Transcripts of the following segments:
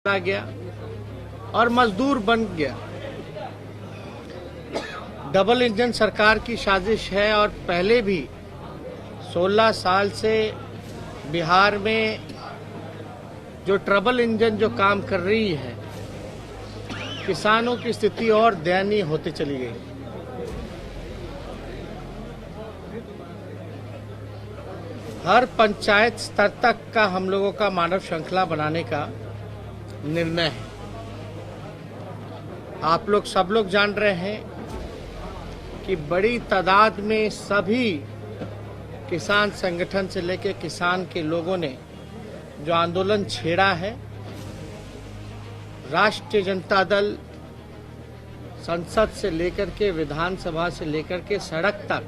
चला गया और मजदूर बन गया। डबल इंजन सरकार की साजिश है और पहले भी 16 साल से बिहार में जो ट्रबल इंजन जो काम कर रही है, किसानों की स्थिति और दयनीय होती चली गई। हर पंचायत स्तर तक का हम लोगों का मानव श्रृंखला बनाने का निर्णय है। आप लोग सब लोग जान रहे हैं कि बड़ी तादाद में सभी किसान संगठन से लेकर किसान के लोगों ने जो आंदोलन छेड़ा है, राष्ट्रीय जनता दल संसद से लेकर के विधानसभा से लेकर के सड़क तक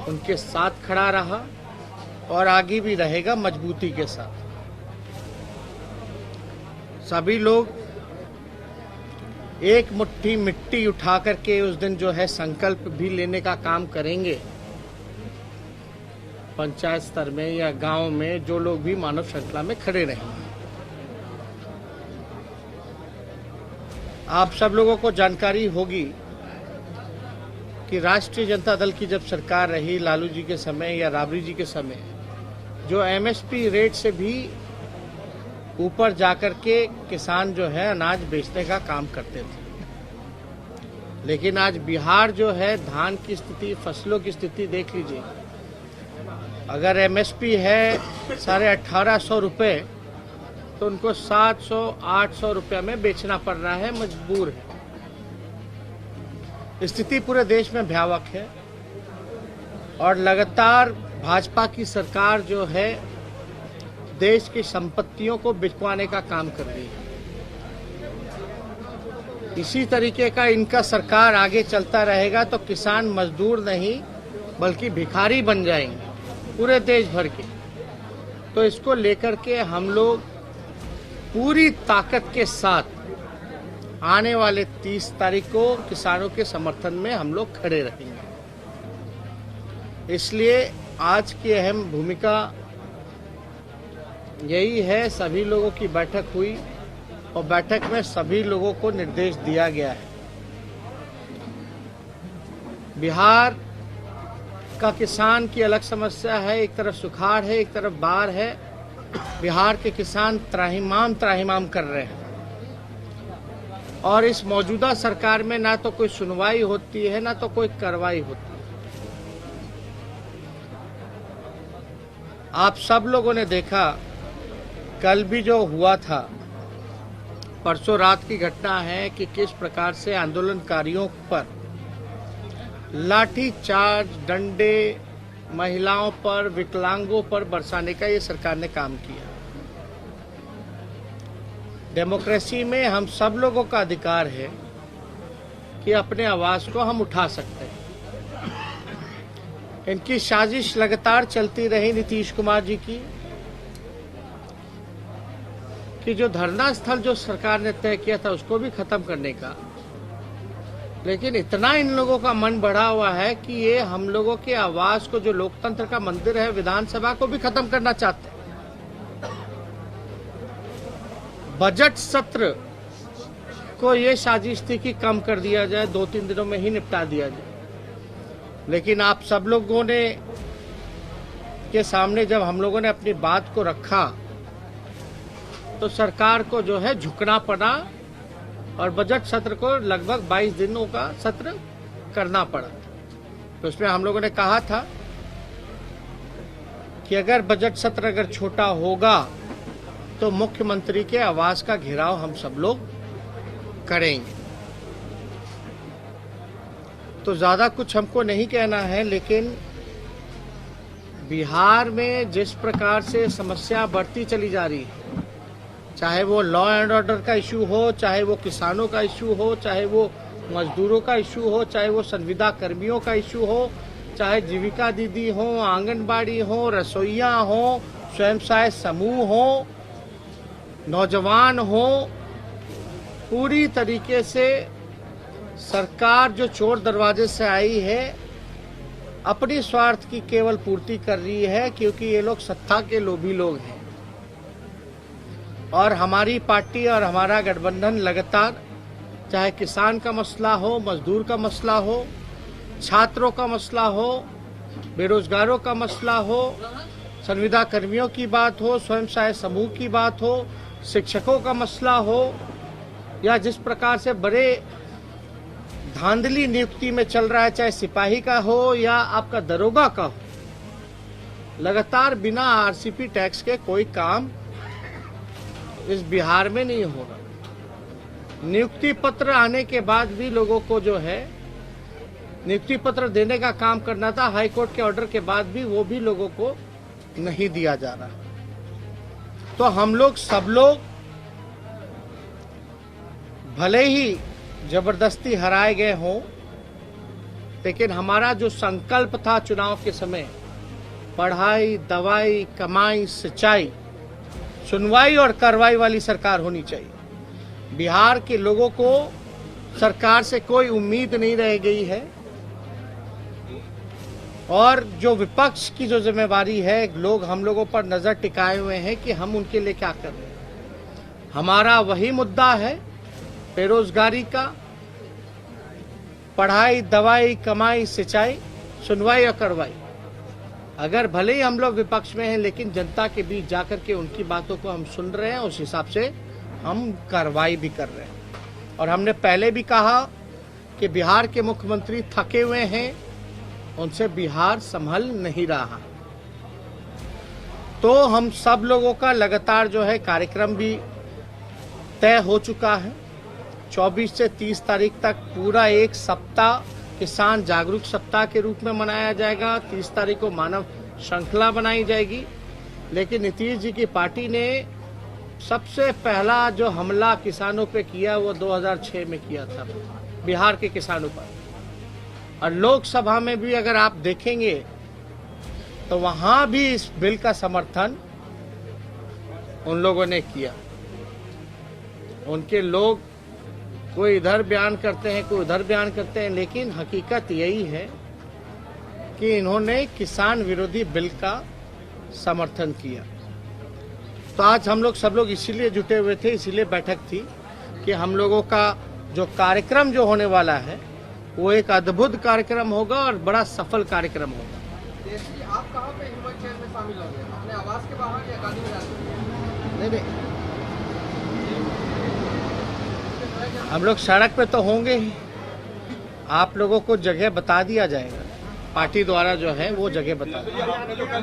उनके साथ खड़ा रहा और आगे भी रहेगा मजबूती के साथ। सभी लोग एक मुट्ठी मिट्टी उठा करके उस दिन जो है संकल्प भी लेने का काम करेंगे। पंचायत स्तर में या गांव में जो लोग भी मानव श्रृंखला में खड़े रहेंगे। आप सब लोगों को जानकारी होगी कि राष्ट्रीय जनता दल की जब सरकार रही लालू जी के समय या राबड़ी जी के समय, जो एमएसपी रेट से भी ऊपर जाकर के किसान जो है अनाज बेचने का काम करते थे। लेकिन आज बिहार जो है, धान की स्थिति, फसलों की स्थिति देख लीजिए। अगर एमएसपी है 1850 रुपये तो उनको 700-800 रुपये में बेचना पड़ रहा है, मजबूर है। स्थिति पूरे देश में भयावह है और लगातार भाजपा की सरकार जो है देश की संपत्तियों को बिकवाने का काम कर रही है। इसी तरीके का इनका सरकार आगे चलता रहेगा तो किसान मजदूर नहीं बल्कि भिखारी बन जाएंगे पूरे देश भर के। तो इसको लेकर के हम लोग पूरी ताकत के साथ आने वाले 30 तारीख को किसानों के समर्थन में हम लोग खड़े रहेंगे। इसलिए आज की अहम भूमिका यही है। सभी लोगों की बैठक हुई और बैठक में सभी लोगों को निर्देश दिया गया है। बिहार का किसान की अलग समस्या है, एक तरफ सुखाड़ है, एक तरफ बाढ़ है। बिहार के किसान त्राहिमाम कर रहे हैं और इस मौजूदा सरकार में ना तो कोई सुनवाई होती है ना तो कोई कार्रवाई होती है। आप सब लोगों ने देखा कल भी जो हुआ था, परसों रात की घटना है कि किस प्रकार से आंदोलनकारियों पर लाठी चार्ज, डंडे महिलाओं पर, विकलांगों पर बरसाने का ये सरकार ने काम किया। डेमोक्रेसी में हम सब लोगों का अधिकार है कि अपने आवाज को हम उठा सकते हैं। इनकी साजिश लगातार चलती रही नीतीश कुमार जी की कि जो धरना स्थल जो सरकार ने तय किया था उसको भी खत्म करने का। लेकिन इतना इन लोगों का मन बढ़ा हुआ है कि ये हम लोगों के आवाज को, जो लोकतंत्र का मंदिर है विधानसभा, को भी खत्म करना चाहते हैं। बजट सत्र को ये साजिश थी कि कम कर दिया जाए, 2-3 दिनों में ही निपटा दिया जाए। लेकिन आप सब लोगों ने के सामने जब हम लोगों ने अपनी बात को रखा तो सरकार को जो है झुकना पड़ा और बजट सत्र को लगभग 22 दिनों का सत्र करना पड़ा। तो उसमें हम लोगों ने कहा था कि अगर बजट सत्र अगर छोटा होगा तो मुख्यमंत्री के आवास का घेराव हम सब लोग करेंगे। तो ज्यादा कुछ हमको नहीं कहना है, लेकिन बिहार में जिस प्रकार से समस्या बढ़ती चली जा रही है, चाहे वो लॉ एंड ऑर्डर का इशू हो, चाहे वो किसानों का इशू हो, चाहे वो मजदूरों का इशू हो, चाहे वो संविदा कर्मियों का इशू हो, चाहे जीविका दीदी हो, आंगनबाड़ी हो, रसोइया हो, स्वयं सहायता समूह हो, नौजवान हो, पूरी तरीके से सरकार जो चोर दरवाजे से आई है अपनी स्वार्थ की केवल पूर्ति कर रही है, क्योंकि ये लोग सत्ता के लोभी लोग हैं। और हमारी पार्टी और हमारा गठबंधन लगातार, चाहे किसान का मसला हो, मजदूर का मसला हो, छात्रों का मसला हो, बेरोजगारों का मसला हो, संविदा कर्मियों की बात हो, स्वयं सहायता समूह की बात हो, शिक्षकों का मसला हो, या जिस प्रकार से बड़े धांधली नियुक्ति में चल रहा है, चाहे सिपाही का हो या आपका दरोगा का हो, लगातार बिना आरसीपी टैक्स के कोई काम इस बिहार में नहीं हो रहा। नियुक्ति पत्र आने के बाद भी लोगों को जो है नियुक्ति पत्र देने का काम करना था, हाई कोर्ट के ऑर्डर के बाद भी वो भी लोगों को नहीं दिया जा रहा। तो हम लोग सब लोग भले ही जबरदस्ती हराए गए हों, लेकिन हमारा जो संकल्प था चुनाव के समय, पढ़ाई, दवाई, कमाई, सिंचाई, सुनवाई और कार्रवाई वाली सरकार होनी चाहिए। बिहार के लोगों को सरकार से कोई उम्मीद नहीं रह गई है, और जो विपक्ष की जो जिम्मेवारी है, लोग हम लोगों पर नजर टिकाए हुए हैं कि हम उनके लिए क्या कर रहे हैं। हमारा वही मुद्दा है, बेरोजगारी का, पढ़ाई, दवाई, कमाई, सिंचाई, सुनवाई और कार्रवाई। अगर भले ही हम लोग विपक्ष में हैं, लेकिन जनता के बीच जाकर के उनकी बातों को हम सुन रहे हैं, उस हिसाब से हम कार्रवाई भी कर रहे हैं। और हमने पहले भी कहा कि बिहार के मुख्यमंत्री थके हुए हैं, उनसे बिहार संभल नहीं रहा। तो हम सब लोगों का लगातार जो है कार्यक्रम भी तय हो चुका है। 24 से 30 तारीख तक पूरा एक सप्ताह किसान जागरूक सप्ताह के रूप में मनाया जाएगा। 30 तारीख को मानव श्रृंखला बनाई जाएगी। लेकिन नीतीश जी की पार्टी ने सबसे पहला जो हमला किसानों पे किया वो 2006 में किया था, बिहार के किसानों पर। और लोकसभा में भी अगर आप देखेंगे तो वहां भी इस बिल का समर्थन उन लोगों ने किया। उनके लोग कोई इधर बयान करते हैं, कोई उधर बयान करते हैं, लेकिन हकीकत यही है कि इन्होंने किसान विरोधी बिल का समर्थन किया। तो आज हम लोग सब लोग इसीलिए जुटे हुए थे, इसीलिए बैठक थी कि हम लोगों का जो कार्यक्रम जो होने वाला है वो एक अद्भुत कार्यक्रम होगा और बड़ा सफल कार्यक्रम होगा। आप कहाँ पे हिम्मत चैन में शामिल होंगे? अपने आवास के बाहर या गाड़ी में जाते? नहीं, हम लोग सड़क पे तो होंगे ही। आप लोगों को जगह बता दिया जाएगा, पार्टी द्वारा जो है वो जगह बता। आपने जो कल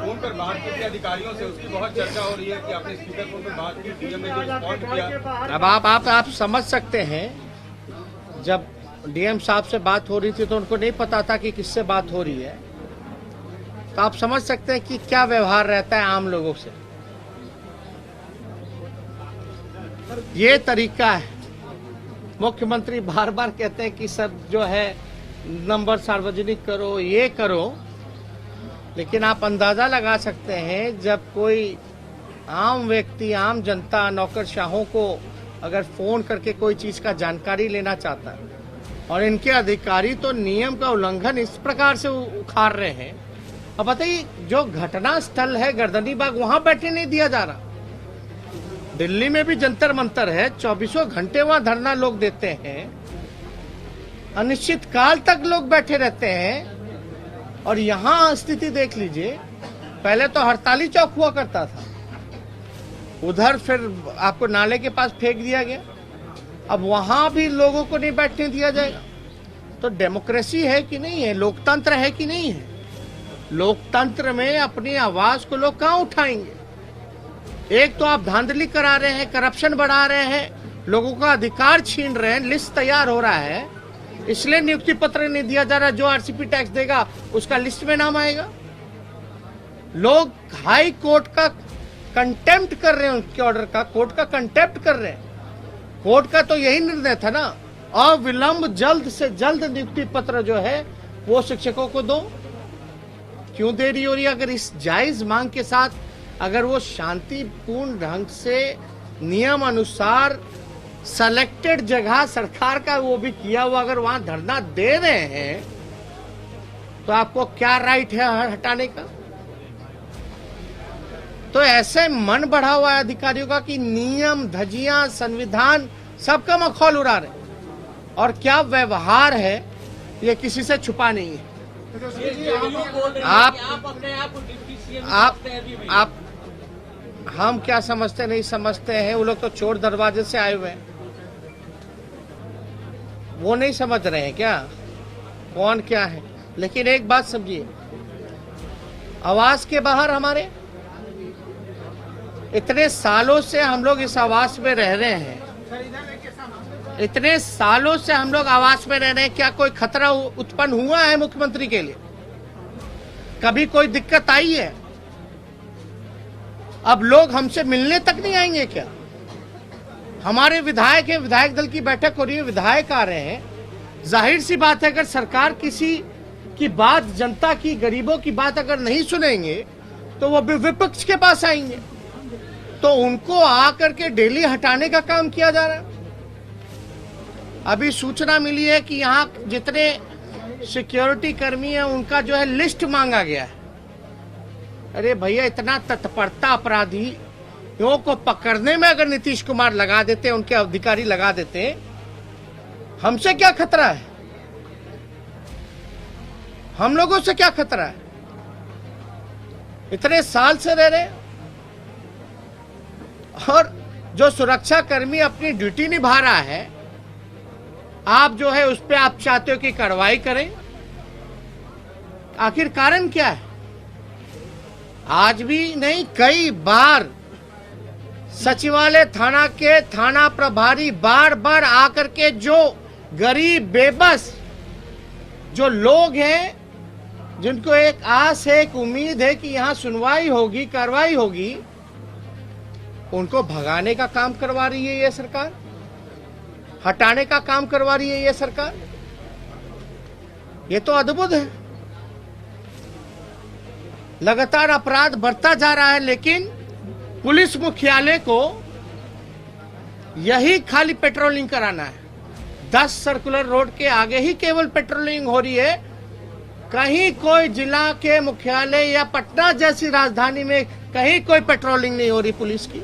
फोन पर बात की थी अधिकारियों से, उसकी बहुत चर्चा हो रही है कि आपने स्पीकर फोन पर बात की, डीएम ने जो रिस्पॉन्ड किया। अब आप समझ सकते हैं, जब डीएम साहब से बात हो रही थी तो उनको नहीं पता था कि किससे बात हो रही है। तो आप समझ सकते हैं कि क्या व्यवहार रहता है आम लोगों से। ये तरीका है। मुख्यमंत्री बार बार कहते हैं कि सब जो है नंबर सार्वजनिक करो, ये करो, लेकिन आप अंदाजा लगा सकते हैं जब कोई आम व्यक्ति, आम जनता, नौकरशाहों को अगर फोन करके कोई चीज का जानकारी लेना चाहता है और इनके अधिकारी तो नियम का उल्लंघन इस प्रकार से उखाड़ रहे हैं। अब बताइए, जो घटना स्थल है गर्दनी बाग, वहां बैठे नहीं दिया जा रहा। दिल्ली में भी जंतर मंतर है, 24 घंटे वहां धरना लोग देते हैं, अनिश्चित काल तक लोग बैठे रहते हैं। और यहाँ स्थिति देख लीजिए, पहले तो हड़ताली चौक हुआ करता था, उधर फिर आपको नाले के पास फेंक दिया गया, अब वहां भी लोगों को नहीं बैठने दिया जाएगा। तो डेमोक्रेसी है कि नहीं है, लोकतंत्र है कि नहीं है? लोकतंत्र में अपनी आवाज को लोग कहाँ उठाएंगे? एक तो आप धांधली करा रहे हैं, करप्शन बढ़ा रहे हैं, लोगों का अधिकार छीन रहे हैं, लिस्ट तैयार हो रहा है, इसलिए नियुक्ति पत्र नहीं दिया जा रहा। जो आरसीपी टैक्स देगा उसका लिस्ट में नाम आएगा। लोग हाई कोर्ट का कंटेम्प्ट कर रहे हैं, उनके ऑर्डर का, कोर्ट का कंटेम्प्ट कर रहे हैं। कोर्ट का तो यही निर्णय था ना, अविलंब जल्द से जल्द नियुक्ति पत्र जो है वो शिक्षकों को दो। क्यों देरी हो रही है? अगर इस जायज मांग के साथ अगर वो शांतिपूर्ण ढंग से नियम अनुसार सेलेक्टेड जगह सरकार का वो भी किया हुआ अगर वहां धरना दे रहे हैं, तो आपको क्या राइट है हटाने का? तो ऐसे मन बढ़ा हुआ है अधिकारियों का कि नियम धज्जियां संविधान सबका मखौल उड़ा रहे हैं। और क्या व्यवहार है ये किसी से छुपा नहीं है। आप हम क्या समझते नहीं समझते हैं, वो लोग तो चोर दरवाजे से आए हुए हैं, वो नहीं समझ रहे हैं क्या कौन क्या है। लेकिन एक बात समझिए, आवास के बाहर हमारे इतने सालों से हम लोग इस आवास में रह रहे हैं, इतने सालों से हम लोग आवास में रह रहे हैं, क्या कोई खतरा उत्पन्न हुआ है मुख्यमंत्री के लिए? कभी कोई दिक्कत आई है? अब लोग हमसे मिलने तक नहीं आएंगे क्या? हमारे विधायक है, विधायक दल की बैठक हो रही है, विधायक आ रहे हैं, जाहिर सी बात है अगर सरकार किसी की बात, जनता की, गरीबों की बात अगर नहीं सुनेंगे तो वो विपक्ष के पास आएंगे, तो उनको आकर के डेली हटाने का काम किया जा रहा है। अभी सूचना मिली है कि यहाँ जितने सिक्योरिटी कर्मी हैं उनका जो है लिस्ट मांगा गया है। अरे भैया, इतना तत्परता अपराधियों को पकड़ने में अगर नीतीश कुमार लगा देते, उनके अधिकारी लगा देते, हमसे क्या खतरा है? हम लोगों से क्या खतरा है? इतने साल से रह रहे, और जो सुरक्षा कर्मी अपनी ड्यूटी निभा रहा है, आप जो है उस पे आप चाहते हो कि कार्रवाई करें। आखिर कारण क्या है? आज भी नहीं, कई बार सचिवालय थाना के थाना प्रभारी बार बार आकर के जो गरीब बेबस जो लोग हैं, जिनको एक आस है, एक उम्मीद है कि यहां सुनवाई होगी, कार्रवाई होगी, उनको भगाने का काम करवा रही है ये सरकार, हटाने का काम करवा रही है ये सरकार। ये तो अद्भुत है। लगातार अपराध बढ़ता जा रहा है, लेकिन पुलिस मुख्यालय को यही खाली पेट्रोलिंग कराना है। 10 सर्कुलर रोड के आगे ही केवल पेट्रोलिंग हो रही है। कहीं कोई जिला के मुख्यालय या पटना जैसी राजधानी में कहीं कोई पेट्रोलिंग नहीं हो रही पुलिस की।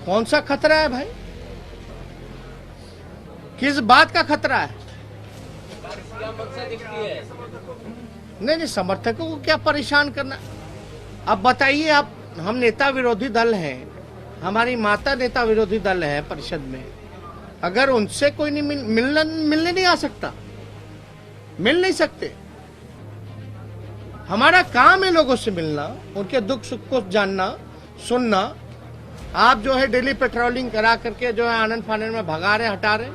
कौन सा खतरा है भाई? किस बात का खतरा है? नहीं, समर्थकों को क्या परेशान करना। अब बताइए, आप, हम नेता विरोधी दल हैं, हमारी माता नेता विरोधी दल है परिषद में, अगर उनसे कोई नहीं मिलने नहीं आ सकता, मिल नहीं सकते। हमारा काम है लोगों से मिलना, उनके दुख सुख को जानना, सुनना। आप जो है डेली पेट्रोलिंग करा करके जो है आनंद फानंद में भगा रहे, हटा रहे।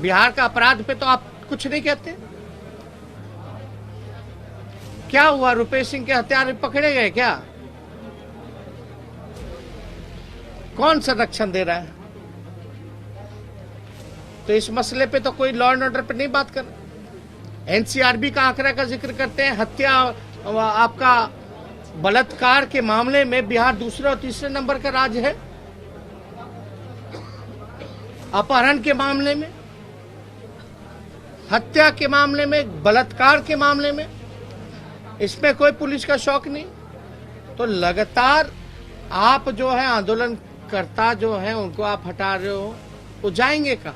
बिहार का अपराध पे तो आप कुछ नहीं कहते। क्या हुआ? रुपेश सिंह के हत्यारे पकड़े गए क्या? कौन संरक्षण दे रहा है? तो इस मसले पे तो कोई लॉ एंड ऑर्डर पे नहीं बात कर। एनसीआरबी का आंकड़ा का जिक्र करते हैं। हत्या, आपका बलात्कार के मामले में बिहार दूसरे और तीसरे नंबर का राज्य है। अपहरण के मामले में, हत्या के मामले में, बलात्कार के मामले में, इसमें कोई पुलिस का शौक नहीं। तो लगातार आप जो है आंदोलनकर्ता जो है उनको आप हटा रहे हो, वो जाएंगे कहाँ?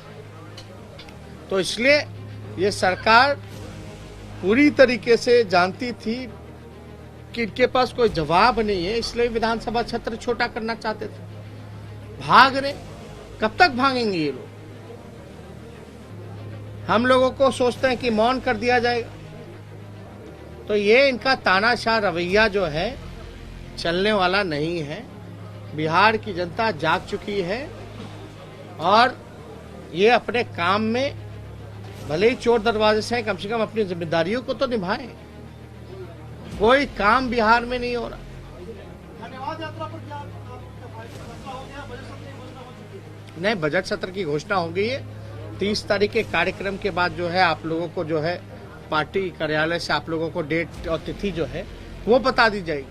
तो इसलिए ये सरकार पूरी तरीके से जानती थी कि इनके पास कोई जवाब नहीं है, इसलिए विधानसभा क्षेत्र छोटा करना चाहते थे। भाग रहे, कब तक भागेंगे ये लोग? हम लोगों को सोचते हैं कि मौन कर दिया जाएगा। तो ये इनका तानाशाह रवैया जो है चलने वाला नहीं है। बिहार की जनता जाग चुकी है और ये अपने काम में भले ही चोर दरवाजे से कम से कम अपनी जिम्मेदारियों को तो निभाएं। कोई काम बिहार में नहीं हो रहा। नहीं, बजट सत्र की घोषणा हो गई है। 30 तारीख के कार्यक्रम के बाद जो है आप लोगों को जो है पार्टी कार्यालय से आप लोगों को डेट और तिथि जो है वो बता दी जाएगी।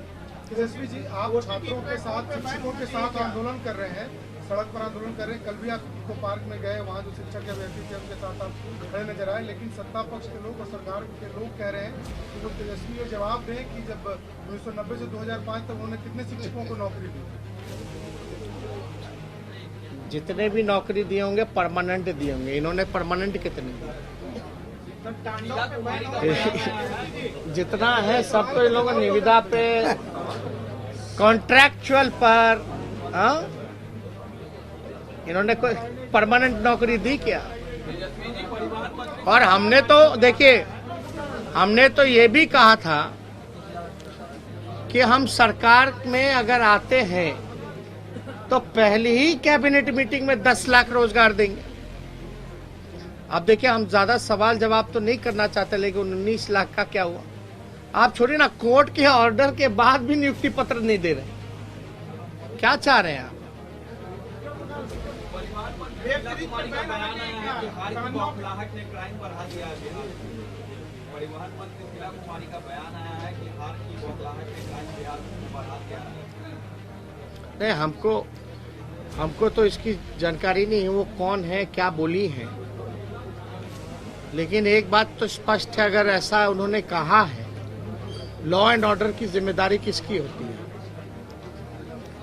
तेजस्वी जी, आप छात्रों के साथ, शिक्षकों के साथ आंदोलन कर रहे हैं, सड़क पर आंदोलन कर रहे हैं। कल भी आप इको पार्क में गए, वहाँ जो शिक्षक या व्यक्ति थे उनके साथ आप खड़े नजर आए, लेकिन सत्ता पक्ष के लोग और सरकार के लोग कह रहे हैं कि वो तेजस्वी ये जवाब दें कि जब 1990 से 2005 तक उन्होंने कितने शिक्षकों को नौकरी दी? जितने भी नौकरी दिए होंगे परमानेंट दिए होंगे, इन्होंने परमानेंट कितने दिए? जितना है सब तो इन लोगों ने निविदा पे, कॉन्ट्रैक्चुअल पर, हाँ, इन्होंने कोई परमानेंट नौकरी दी क्या? और हमने तो देखिए, हमने तो ये भी कहा था कि हम सरकार में अगर आते हैं तो पहली ही कैबिनेट मीटिंग में 10 लाख रोजगार देंगे। अब देखिए, हम ज्यादा सवाल जवाब तो नहीं करना चाहते, लेकिन 19 लाख का क्या हुआ? आप छोड़िए ना, कोर्ट के ऑर्डर के बाद भी नियुक्ति पत्र नहीं दे रहे। क्या चाह रहे हैं आप? परिवहन मंत्री शीला कुमारी का बयान आया है कि हार की बौखलाहट ने क्राइम बिहार में बढ़ा दिया है। नहीं, हमको तो इसकी जानकारी नहीं है वो कौन है, क्या बोली है, लेकिन एक बात तो स्पष्ट है, अगर ऐसा उन्होंने कहा है, लॉ एंड ऑर्डर की जिम्मेदारी किसकी होती है?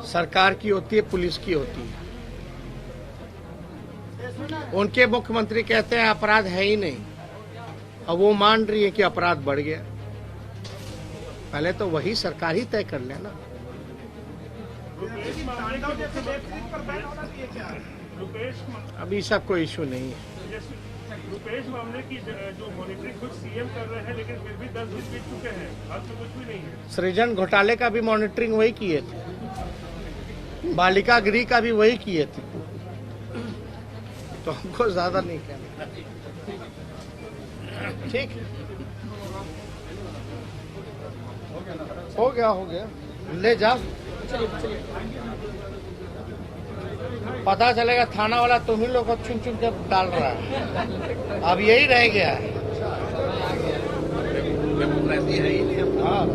सरकार की होती है, पुलिस की होती है। उनके मुख्यमंत्री कहते हैं अपराध है ही नहीं, अब वो मान रही है कि अपराध बढ़ गया। पहले तो वही सरकार ही तय कर लेना। अभी सब कोई इशू नहीं है। रुपेश मामले की जो मॉनिटरिंग खुद सीएम कर रहे हैं, लेकिन फिर भी 10 दिन बीत चुके हैं, अब तो कुछ भी नहीं है। सृजन घोटाले का भी मॉनिटरिंग वही किए थे, बालिका गृह का भी वही किए थे, तो हमको ज्यादा नहीं कहना। ठीक, हो गया, ले जाओ, पता चलेगा थाना वाला तुम ही लोग को चुन चुन के डाल रहा है। अब यही रह गया है। डेमोक्रेसी है ही नहीं। हाँ।